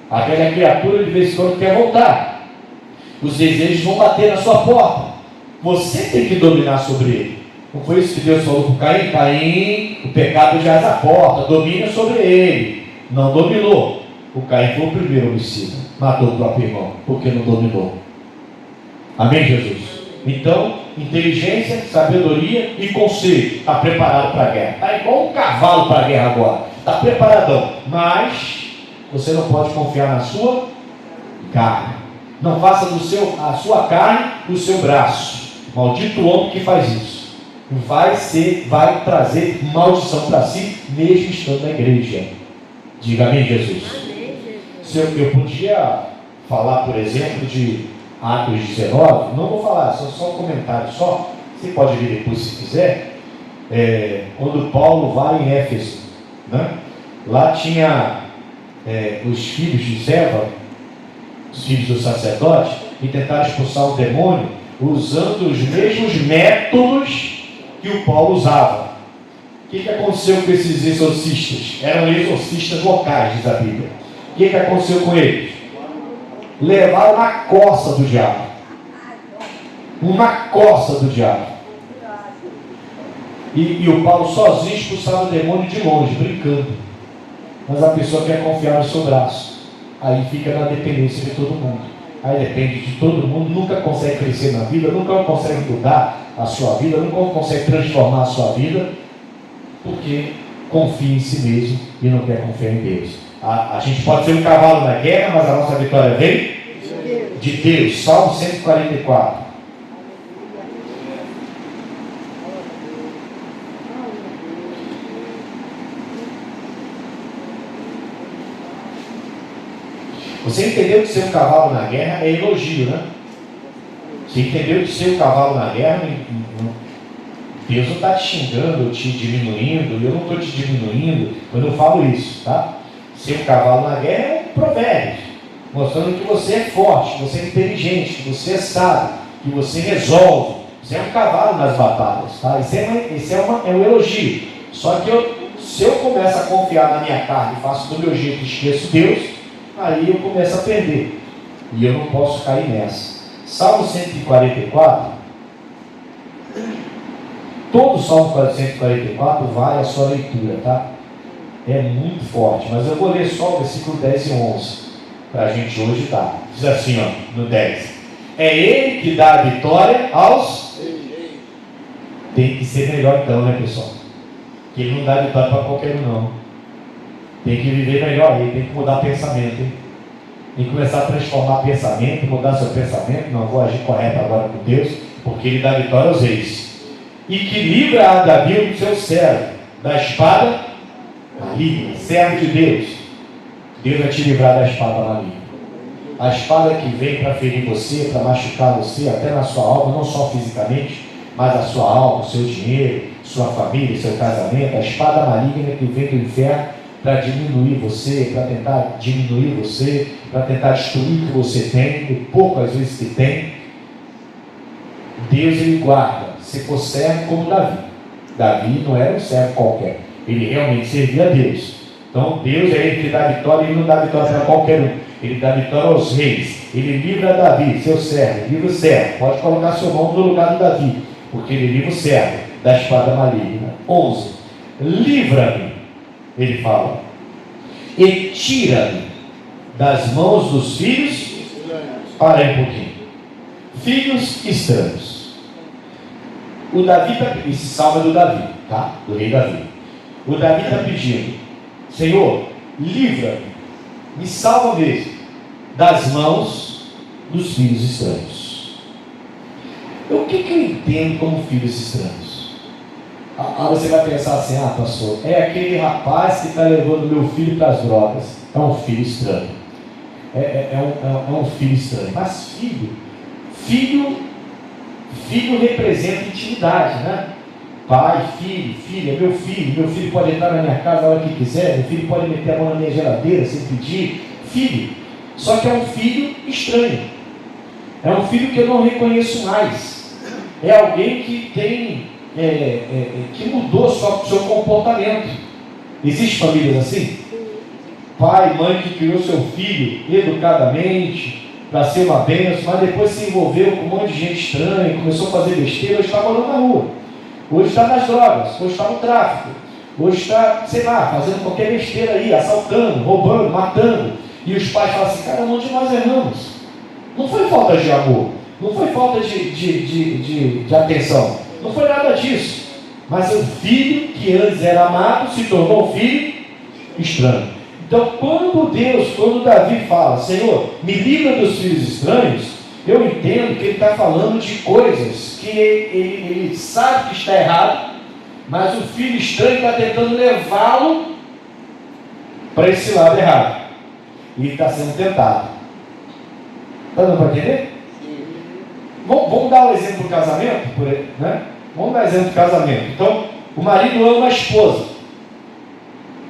A velha criatura de vez em quando quer voltar. Os desejos vão bater na sua porta. Você tem que dominar sobre ele. Não foi isso que Deus falou para Caim? Caim, o pecado jaz à porta, domina sobre ele. Não dominou. O Caim foi o primeiro homicida. Matou o próprio irmão, porque não dominou. Amém, Jesus? Então, inteligência, sabedoria e conselho. Está preparado para a guerra. Está igual um cavalo para a guerra agora. Está preparadão. Mas você não pode confiar na sua carne. Não faça a sua carne o seu braço. Maldito homem que faz isso. Vai trazer maldição para si, mesmo estando na igreja. Diga amém, Jesus. Eu podia falar, por exemplo, de Atos 19. Não vou falar, só um comentário só. Você pode vir depois se quiser. Quando Paulo vai em Éfeso, né? Lá tinha os filhos de Zeba, os filhos do sacerdote, e tentaram expulsar o demônio usando os mesmos métodos que o Paulo usava. O que aconteceu com esses exorcistas? Eram exorcistas locais, diz a Bíblia. O que aconteceu com eles? Levaram uma coça do diabo. Uma coça do diabo. E o Paulo sozinho expulsava o demônio de longe, brincando. Mas a pessoa quer confiar no seu braço. Aí fica na dependência de todo mundo. Aí depende de todo mundo, nunca consegue crescer na vida, nunca consegue mudar a sua vida, nunca consegue transformar a sua vida, porque confia em si mesmo e não quer confiar em Deus. A gente pode ser um cavalo na guerra, mas a nossa vitória vem de Deus. Salmo 144. Você entendeu que ser um cavalo na guerra é elogio, né? Você entendeu que ser um cavalo na guerra, Deus não está te xingando, ou te diminuindo, eu não estou te diminuindo, eu não falo isso, tá? Ser um cavalo na guerra é um provérbio, mostrando que você é forte, que você é inteligente, que você é sábio, que você resolve. Você é um cavalo nas batalhas, tá? Isso é um elogio. Só que se eu começo a confiar na minha carne e faço do meu jeito e esqueço Deus, aí eu começo a perder. E eu não posso cair nessa. Salmo 144. Todo o Salmo 144 vale a sua leitura, tá? É muito forte. Mas eu vou ler só o versículo 10 e 11. Para a gente hoje dar. Diz assim, ó, no 10. É Ele que dá a vitória aos... Tem que ser melhor então, né, pessoal? Que Ele não dá a vitória para qualquer um, não. Tem que viver melhor aí, tem que mudar pensamento, hein? Tem que começar a transformar pensamento, mudar seu pensamento. Não vou agir correto agora com Deus, porque Ele dá vitória aos reis. E que livra a Davi do seu servo, da espada maligna, servo de Deus. Deus vai te livrar da espada maligna. A espada que vem para ferir você, para machucar você, até na sua alma, não só fisicamente, mas a sua alma, o seu dinheiro, sua família, seu casamento. A espada maligna que vem do inferno para diminuir você, para tentar diminuir você, para tentar destruir o que você tem, o pouco às vezes que tem. Deus, ele guarda. Se for servo como Davi. Davi não era um servo qualquer. Ele realmente servia a Deus. Então Deus é ele que dá vitória, ele não dá vitória para qualquer um. Ele dá vitória aos reis. Ele livra Davi, seu servo, livra o servo. Pode colocar seu nome no lugar do Davi, porque ele livra o servo da espada maligna. 11. Livra-me, ele fala, e tira-me das mãos dos filhos. Para aí um pouquinho. Filhos estranhos. O Davi está pedindo, esse salmo é do Davi, tá? Do rei Davi. O Davi está pedindo: Senhor, livra-me, me salva mesmo das mãos dos filhos estranhos. O que eu entendo como filhos estranhos? Você vai pensar assim: ah, pastor, é aquele rapaz que está levando meu filho para as drogas. É um filho estranho. É um filho estranho. Mas filho representa intimidade, né? Pai, filho, filha, meu filho pode entrar na minha casa a hora que quiser, meu filho pode meter a mão na minha geladeira sem pedir. Filho. Só que é um filho estranho. É um filho que eu não reconheço mais. É alguém que tem que mudou seu comportamento. Existem famílias assim? Pai, mãe que criou seu filho educadamente para ser uma bênção, mas depois se envolveu com um monte de gente estranha, começou a fazer besteira, hoje está morando na rua, hoje está nas drogas, hoje está no tráfico, hoje está, sei lá, fazendo qualquer besteira aí, assaltando, roubando, matando. E os pais falam assim: cara, onde nós erramos? Não foi falta de amor, não foi falta de atenção, não foi nada disso. Mas o filho que antes era amado se tornou um filho estranho. Então, quando Davi fala: Senhor, me livra dos filhos estranhos, eu entendo que ele está falando de coisas que ele sabe que está errado, mas o filho estranho está tentando levá-lo para esse lado errado. E ele está sendo tentado. Está dando para entender? Vamos dar um exemplo do casamento? Né? Vamos dar um exemplo do casamento. Então, o marido ama a esposa,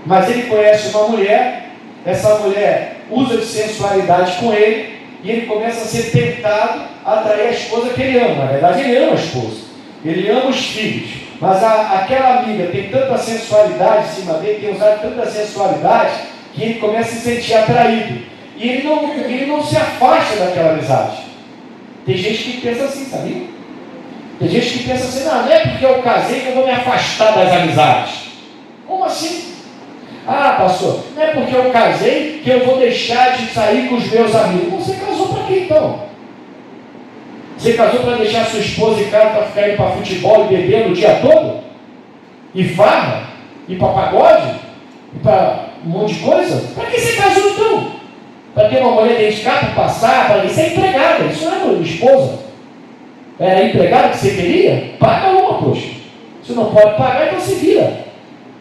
mas ele conhece uma mulher, essa mulher usa de sensualidade com ele, e ele começa a ser tentado a atrair a esposa que ele ama. Na verdade, ele ama a esposa, ele ama os filhos, mas aquela amiga tem tanta sensualidade em cima dele, tem usado tanta sensualidade, que ele começa a se sentir atraído, e ele não se afasta daquela amizade. Tem gente que pensa assim, sabia? Tem gente que pensa assim: não é porque eu casei que eu vou me afastar das amizades. Como assim? Ah, pastor, não é porque eu casei que eu vou deixar de sair com os meus amigos. Você casou para quê então? Você casou para deixar sua esposa em casa para ficar indo para futebol e beber o dia todo? E farra? E para pagode? E para um monte de coisa? Para que você casou então? Para ter uma mulher dentro de casa, para passar, para isso é empregada, isso não é tua esposa. Era empregada que você queria? Paga uma, poxa. Você não pode pagar, então se vira.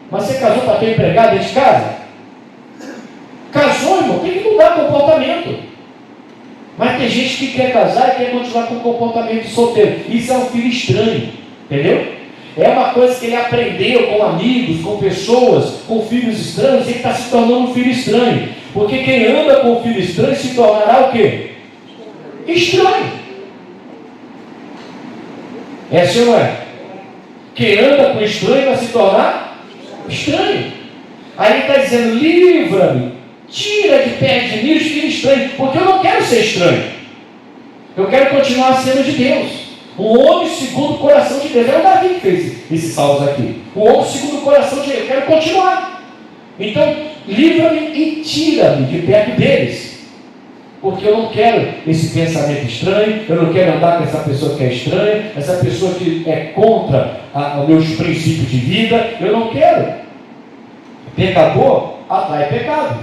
Mas você casou para ter empregado dentro de casa? Casou, irmão, tem que mudar o comportamento. Mas tem gente que quer casar e quer continuar com o comportamento de solteiro. Isso é um filho estranho, entendeu? É uma coisa que ele aprendeu com amigos, com pessoas, com filhos estranhos, e ele está se tornando um filho estranho. Porque quem anda com o filho estranho se tornará o quê? Estranho. É assim ou não é? Quem anda com estranho vai se tornar estranho. Aí ele está dizendo: livra-me, tira de perto de mim os filhos estranhos, porque eu não quero ser estranho, eu quero continuar sendo de Deus, um homem segundo o coração de Deus. É o Davi que fez esses salmos aqui, um homem segundo o coração de Deus. Eu quero continuar. Então, livra-me e tira-me de perto deles, porque eu não quero esse pensamento estranho, eu não quero andar com essa pessoa que é estranha, essa pessoa que é contra os meus princípios de vida. Eu não quero. Pecador atrai pecado.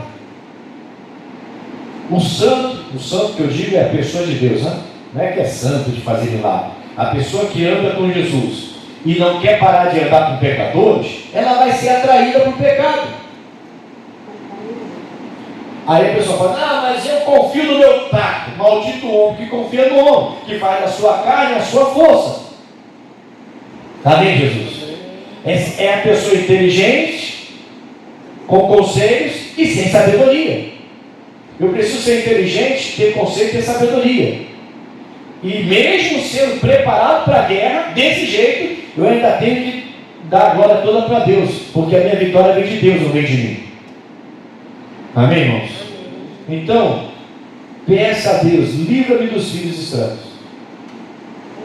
O santo que eu digo é a pessoa de Deus, né? Não é que é santo de fazer milagre. A pessoa que anda com Jesus e não quer parar de andar com pecadores, ela vai ser atraída para o pecado. Aí a pessoa fala: ah, mas eu confio no meu tato. Maldito o homem que confia no homem, que faz da sua carne a sua força. Amém, Jesus? É a pessoa inteligente, com conselhos e sem sabedoria. Eu preciso ser inteligente, ter conselho e ter sabedoria. E mesmo sendo preparado para a guerra, desse jeito, eu ainda tenho que dar a glória toda para Deus, porque a minha vitória vem de Deus, não vem de mim. Amém, irmãos? Então, peça a Deus, livra-me dos filhos estranhos.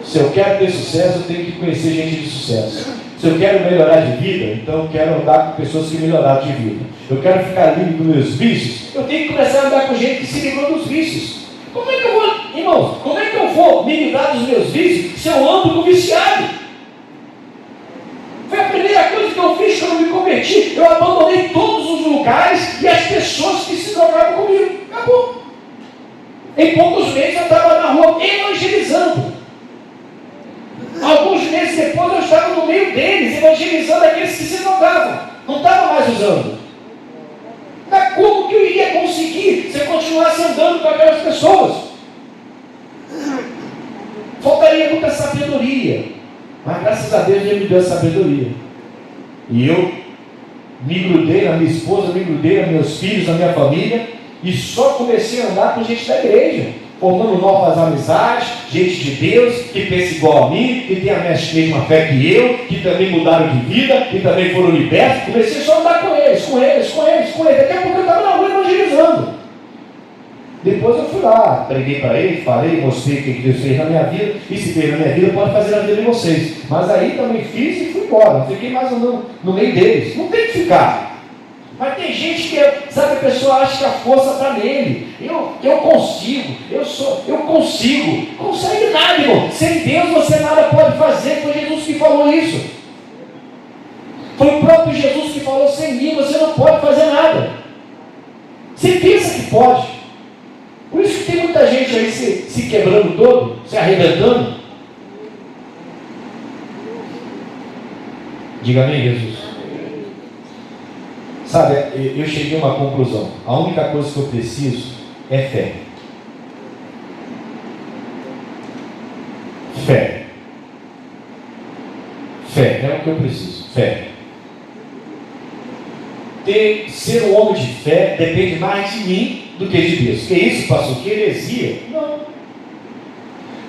Se eu quero ter sucesso, eu tenho que conhecer gente de sucesso. Se eu quero melhorar de vida, então eu quero andar com pessoas que melhoraram de vida. Eu quero ficar livre dos meus vícios, eu tenho que começar a andar com gente que se livrou dos vícios. Como é que eu vou, irmãos, como é que eu vou me livrar dos meus vícios se eu ando com viciado? Foi a primeira coisa que eu fiz quando eu me converti. Eu abandonei todos os lugares e as pessoas que se drogavam comigo. Acabou. Em poucos meses eu estava na rua evangelizando. Alguns meses depois eu estava no meio deles, evangelizando aqueles que se drogavam. Não estava mais usando. Mas como que eu iria conseguir se eu continuasse andando com aquelas pessoas? Faltaria muita sabedoria. Mas graças a Deus Ele me deu a sabedoria. E eu me grudei na minha esposa, me grudei nos meus filhos, na minha família, e só comecei a andar com gente da igreja, formando novas amizades, gente de Deus, que pensa igual a mim, que tem a mesma fé que eu, que também mudaram de vida, que também foram libertos. Comecei só a andar com eles. Daqui a pouco eu estava na rua evangelizando. Depois eu fui lá, preguei para eles, falei, mostrei o que Deus fez na minha vida, e se fez na minha vida, pode fazer na vida de vocês. Mas aí também fiz e fui embora, não fiquei mais andando no meio deles. Não tem que ficar. Mas tem gente que, sabe, a pessoa acha que a força está nele. Eu consigo, eu consigo. Consegue nada, irmão. Sem Deus você nada pode fazer. Foi Jesus que falou isso. Foi o próprio Jesus que falou: sem mim você não pode fazer nada. Você pensa que pode. Por isso que tem muita gente aí se quebrando todo, se arrebentando. Diga amém, Jesus. Sabe, eu cheguei a uma conclusão. A única coisa que eu preciso é fé. Fé. Fé é o que eu preciso. Fé. Ser um homem de fé depende mais de mim do que de Deus. Que isso, pastor? Que heresia? Não.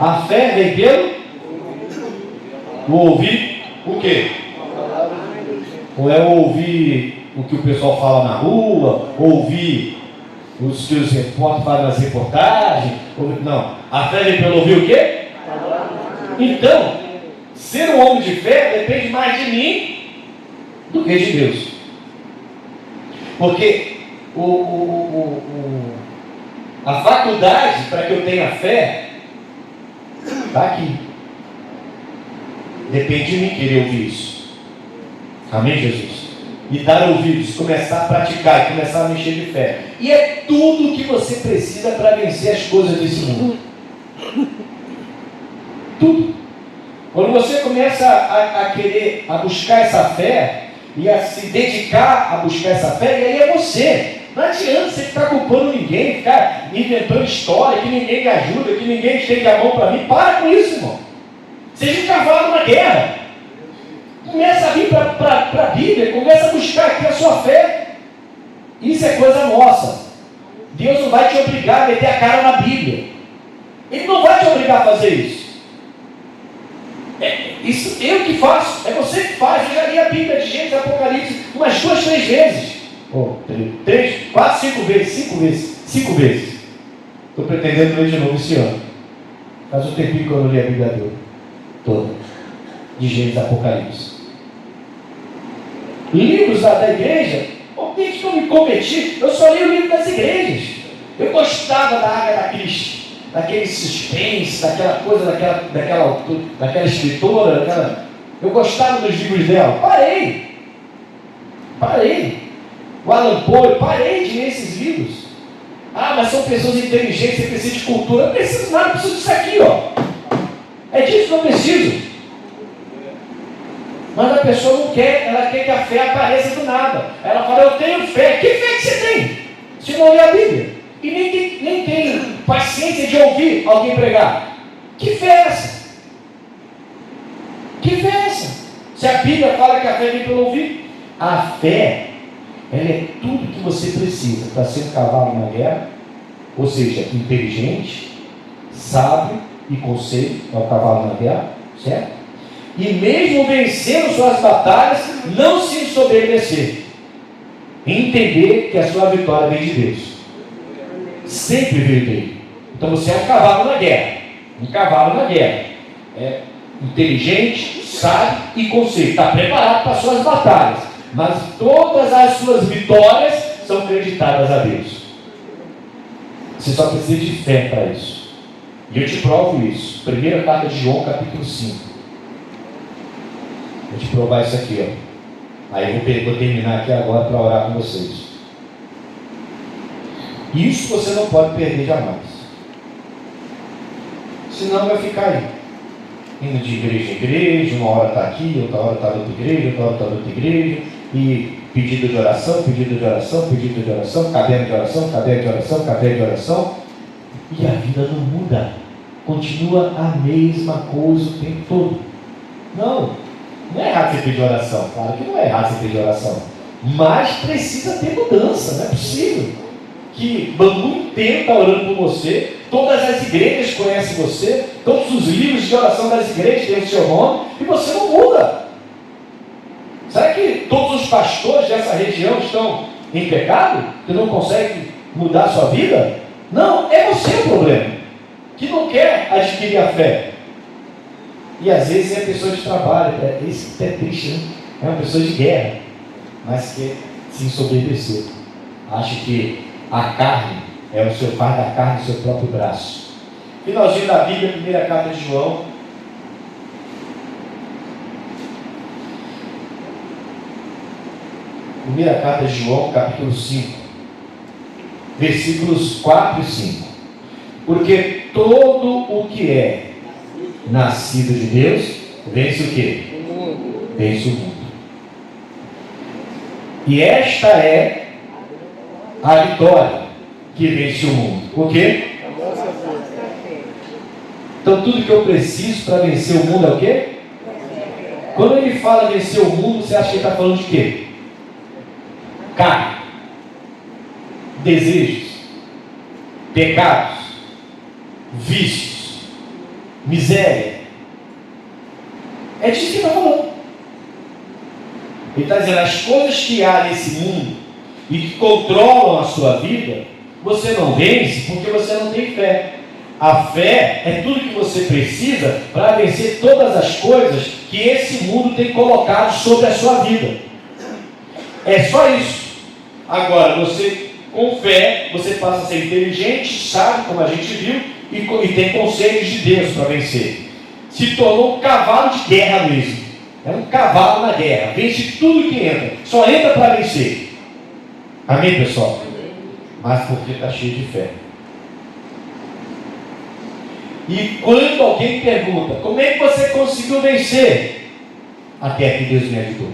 A fé vem pelo ouvir o quê? Ou é ouvir o que o pessoal fala na rua, ouvir os que os repórteres falam nas reportagens? Não. A fé vem pelo ouvir o quê? Então, ser um homem de fé depende mais de mim do que de Deus. Porque a faculdade para que eu tenha fé está aqui. Depende de mim querer ouvir isso. Amém, Jesus? E dar ouvidos, começar a praticar, e começar a mexer de fé. E é tudo que você precisa para vencer as coisas desse mundo. Tudo. Quando você começa a buscar essa fé, e a se dedicar a buscar essa fé, e aí é você. Não adianta você ficar culpando ninguém, ficar inventando história, que ninguém me ajuda, que ninguém estende a mão para mim. Para com isso, irmão. Seja um cavalo na guerra. Começa a vir para a Bíblia, começa a buscar aqui a sua fé. Isso é coisa nossa. Deus não vai te obrigar a meter a cara na Bíblia. Ele não vai te obrigar a fazer isso. Isso eu que faço, é você que faz. Eu já li a Bíblia de Gênesis, Apocalipse umas 2, 3 vezes. 3, 4, 5 vezes. 5 vezes. Estou pretendendo ler de novo esse ano. Faz um tempinho que eu não li a Bíblia toda. De Gênesis, Apocalipse. Livros da igreja, desde que eu me converti, eu só li o livro das igrejas. Eu gostava da Agatha Christie, daquele suspense, daquela coisa, daquela escritora, eu gostava dos livros dela. Parei. O Alan Poe, parei de ler esses livros. Mas são pessoas inteligentes, você precisa de cultura. Eu não preciso nada, eu preciso disso aqui, ó. É disso que eu preciso. Mas a pessoa não quer, ela quer que a fé apareça do nada. Ela fala: eu tenho fé. Que fé que você tem? Se não lê a Bíblia. E nem tem paciência de ouvir alguém pregar. Que fé é essa? Que fé é essa? Se a Bíblia fala que a fé vem pelo ouvir, a fé, ela é tudo que você precisa para ser um cavalo na guerra, ou seja, inteligente, sábio, e conselho, é o cavalo na guerra, certo? E mesmo vencendo suas batalhas, não se ensoberbecer. Entender que a sua vitória vem de Deus. Sempre veio dele. Então você é um cavalo na guerra. Um cavalo na guerra. É inteligente, sabe e conselho. Está preparado para as suas batalhas. Mas todas as suas vitórias são creditadas a Deus. Você só precisa de fé para isso. E eu te provo isso. Primeira carta de João, capítulo 5. Vou te provar isso aqui, ó. Aí eu vou terminar aqui agora para orar com vocês. Isso você não pode perder jamais. Senão vai ficar aí. Indo de igreja em igreja, uma hora está aqui, outra hora está noutra igreja, outra hora está noutra igreja. E pedido de oração, pedido de oração, pedido de oração, caderno de oração, caderno de oração, caderno de oração. E a vida não muda. Continua a mesma coisa o tempo todo. Não é errado você pedir oração. Claro que não é errado você pedir oração. Mas precisa ter mudança, não é possível. Que Bangu inteiro está orando por você, todas as igrejas conhecem você, todos os livros de oração das igrejas têm o seu nome, e você não muda. Será que todos os pastores dessa região estão em pecado? Que não conseguem mudar a sua vida? Não, é você o problema, que não quer adquirir a fé. E às vezes é pessoa de trabalho, isso é triste, né? É uma pessoa de guerra, mas quer se ensoberbecer. Acha que a carne é o seu pai da carne, o seu próprio braço. Finalzinho da Bíblia, primeira carta de João. Primeira carta de João, capítulo 5, versículos 4 e 5. Porque todo o que é nascido de Deus, vence o quê? Vence o mundo. E esta é a vitória que vence o mundo. O quê? Então tudo que eu preciso para vencer o mundo é o quê? Quando ele fala vencer o mundo, você acha que ele está falando de quê? Carne, desejos, pecados, vícios, miséria. É disso que ele está falando. Ele está dizendo, as coisas que há nesse mundo e que controlam a sua vida, você não vence porque você não tem fé. A fé é tudo que você precisa para vencer todas as coisas que esse mundo tem colocado sobre a sua vida. É só isso. Agora, você com fé, você passa a ser inteligente, sabe, como a gente viu, e tem conselhos de Deus para vencer. Se tornou um cavalo de guerra mesmo. É um cavalo na guerra. Vence tudo que entra. Só entra para vencer. Amém, pessoal? Mas porque está cheio de fé. E quando alguém pergunta, como é que você conseguiu vencer? Até que Deus me ajudou.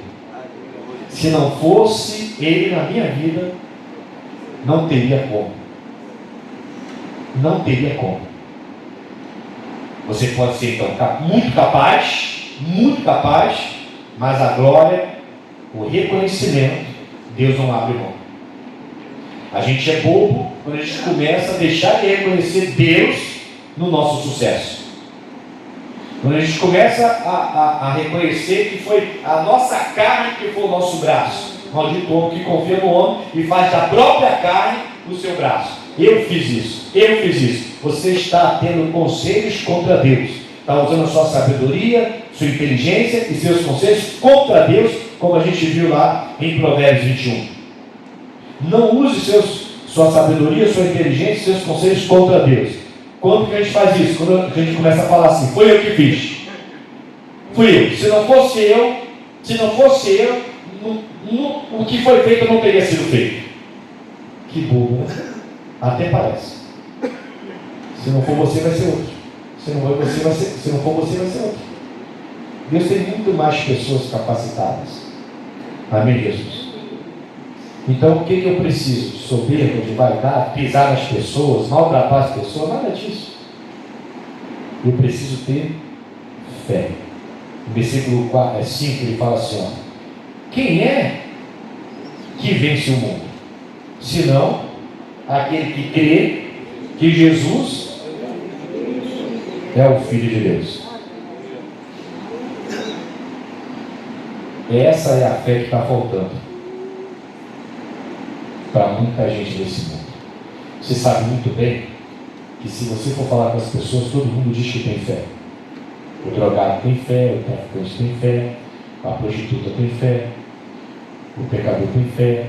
Se não fosse Ele na minha vida, não teria como. Não teria como. Você pode ser então muito capaz, mas a glória, o reconhecimento, Deus não abre mão. A gente é bobo quando a gente começa a deixar de reconhecer Deus no nosso sucesso. Quando a gente começa a reconhecer que foi a nossa carne que foi o nosso braço. Maldito homem que confia no homem e faz da própria carne o seu braço. Eu fiz isso. Você está tendo conselhos contra Deus. Está usando a sua sabedoria, sua inteligência e seus conselhos contra Deus, como a gente viu lá em Provérbios 21. Não use sua sabedoria, sua inteligência e seus conselhos contra Deus. Quando que a gente faz isso? Quando a gente começa a falar assim, foi eu que fiz. Fui eu. Se não fosse eu, o que foi feito não teria sido feito. Que bobo, né? Até parece. Se não for você, vai ser outro. Se não for você, vai ser outro. Deus tem muito mais pessoas capacitadas. Amém, Jesus? Então, o que eu preciso? Soberba, de vaidade, pisar nas pessoas, maltratar as pessoas? Nada disso. Eu preciso ter fé. No versículo 5 ele fala assim, ó, quem é que vence o mundo? Senão aquele que crê que Jesus é o Filho de Deus. Essa é a fé que está faltando para muita gente nesse mundo. Você sabe muito bem que se você for falar com as pessoas, todo mundo diz que tem fé. O drogado tem fé, o traficante tem fé, a prostituta tem fé, o pecador tem fé,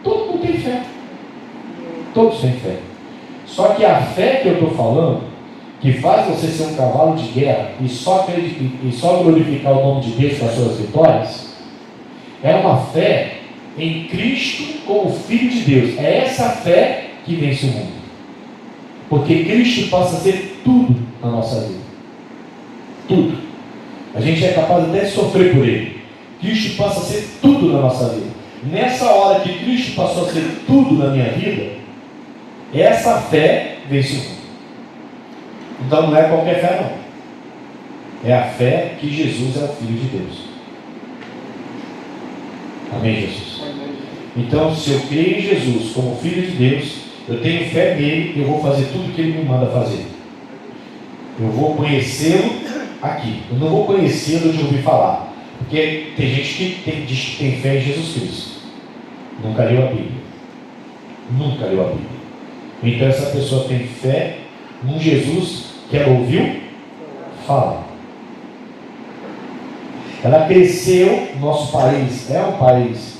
todo mundo tem fé. Todos têm fé. Só que a fé que eu estou falando, que faz você ser um cavalo de guerra e só glorificar o nome de Deus com as suas vitórias, é uma fé em Cristo como Filho de Deus. É essa fé que vence o mundo. Porque Cristo passa a ser tudo na nossa vida. Tudo. A gente é capaz até de sofrer por Ele. Cristo passa a ser tudo na nossa vida. Nessa hora que Cristo passou a ser tudo na minha vida, essa fé vence o mundo. Então não é qualquer fé não. É a fé que Jesus é o Filho de Deus. Amém, Jesus? Então, se eu creio em Jesus como Filho de Deus, eu tenho fé nele, eu vou fazer tudo o que ele me manda fazer. Eu vou conhecê-lo aqui. Eu não vou conhecê-lo de ouvir falar. Porque tem gente que diz que tem fé em Jesus Cristo. Nunca leu a Bíblia. Nunca leu a Bíblia. Então essa pessoa tem fé num Jesus que ela ouviu falar. Ela cresceu, nosso país é um país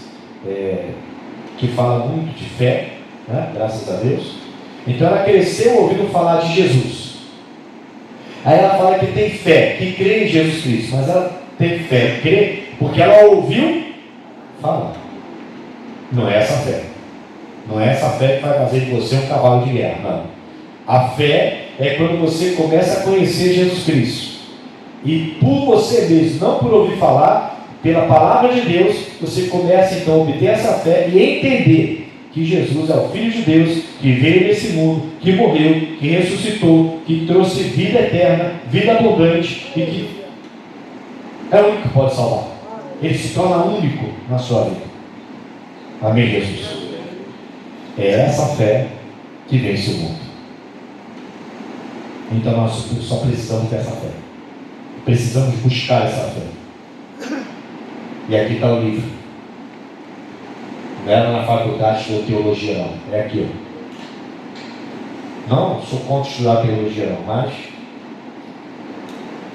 que fala muito de fé, né? Graças a Deus. Então ela cresceu ouvindo falar de Jesus. Aí ela fala que tem fé, que crê em Jesus Cristo, mas ela tem fé, crê, porque ela ouviu falar. Não é essa fé. Não é essa fé que vai fazer de você um cavalo de guerra, não. A fé é quando você começa a conhecer Jesus Cristo. E por você mesmo, não por ouvir falar, pela palavra de Deus, você começa então a obter essa fé e entender que Jesus é o Filho de Deus, que veio nesse mundo, que morreu, que ressuscitou, que trouxe vida eterna, vida abundante e que é o único que pode salvar. Ele se torna único na sua vida. Amém, Jesus? É essa fé que vence o mundo. Então nós só precisamos dessa fé. Precisamos buscar essa fé. E aqui está o livro. Não era na faculdade de teologia não. É aqui, ó. Não sou contra estudar teologia não, mas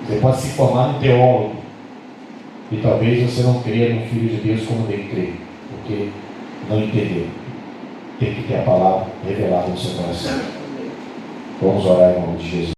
você pode se formar num teólogo e talvez você não creia no Filho de Deus como deve crer, porque não entendeu. Tem que ter a palavra revelada no seu coração. Vamos orar em nome de Jesus.